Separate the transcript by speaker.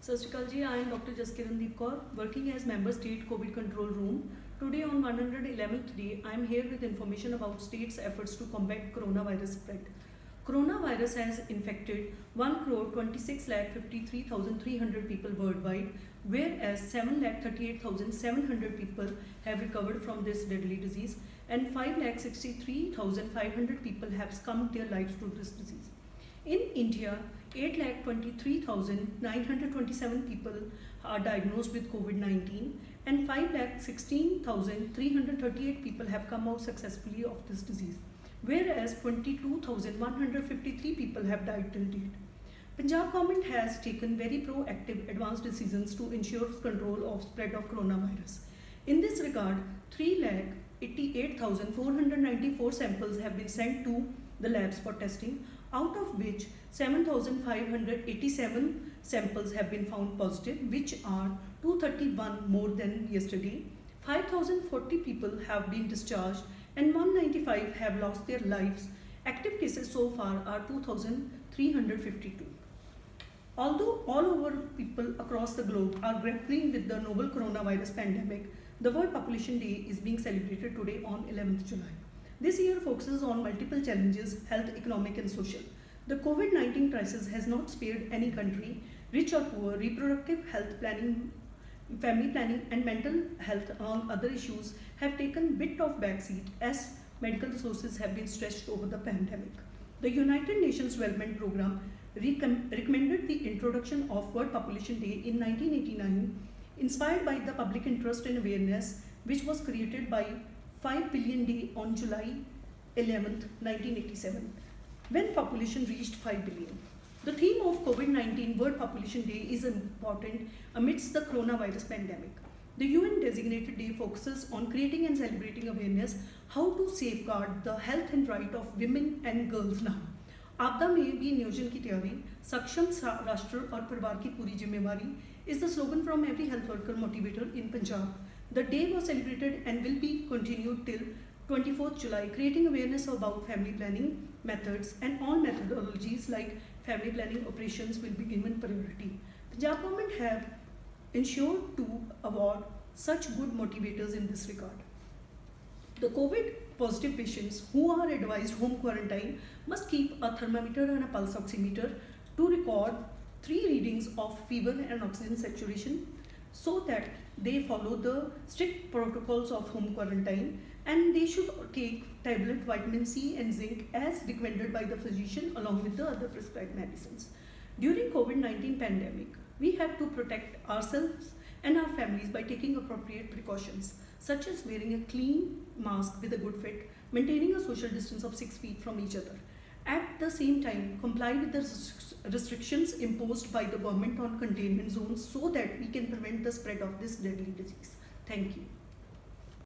Speaker 1: सत श्रीकाल जी, I am Dr. Jaskirandeep Kaur, working as Member State COVID Control Room. Today on 111th day, I am here with information about state's efforts to combat coronavirus spread. Coronavirus has infected 1,26,53,300 people worldwide, whereas 7,38,700 people have recovered from this deadly disease and 5,63,500 people have succumbed their lives to this disease. In India, 8,23,927 people are diagnosed with COVID-19 and 5,16,338 people have come out successfully of this disease, whereas 22,153 people have died till date. Punjab government has taken very proactive advanced decisions to ensure control of spread of coronavirus. In this regard, 3,88,494 samples have been sent to the labs for testing, out of which 7,587 samples have been found positive, which are 231 more than yesterday. 5,040 people have been discharged and 195 have lost their lives. Active cases so far are 2,352. Although all over people across the globe are grappling with the novel coronavirus pandemic, the World Population Day is being celebrated today on 11th July. This year focuses on multiple challenges, health, economic and social. The COVID-19 crisis has not spared any country. Rich or poor, reproductive health planning, family planning and mental health among other issues have taken bit of backseat as medical resources have been stretched over the pandemic. The United Nations Development Programme recommended the introduction of World Population Day in 1989, inspired by the public interest and awareness, which was created by 5 billion day on July 11th, 1987, when population reached 5 billion. The theme of COVID-19 World Population Day is important amidst the coronavirus pandemic. The UN designated day focuses on creating and celebrating awareness how to safeguard the health and right of women and girls now. आपदा में भी नियोजन की तैयारी, सक्षम राष्ट्र और परिवार की पूरी जिम्मेवारी is the slogan from every health worker motivator in Punjab. The day was celebrated and will be continued till 24th July, creating awareness about family planning methods and all methodologies like family planning operations will be given priority. Punjab government have ensured to award such good motivators in this regard. The COVID positive patients who are advised home quarantine must keep a thermometer and a pulse oximeter to record 3 readings of fever and oxygen saturation so that they follow the strict protocols of home quarantine, and they should take tablet vitamin C and zinc as recommended by the physician along with the other prescribed medicines. During COVID-19 pandemic, we have to protect ourselves and our families by taking appropriate precautions such as wearing a clean mask with a good fit, maintaining a social distance of 6 feet from each other. At the same time, comply with the restrictions imposed by the government on containment zones so that we can prevent the spread of this deadly disease. Thank you.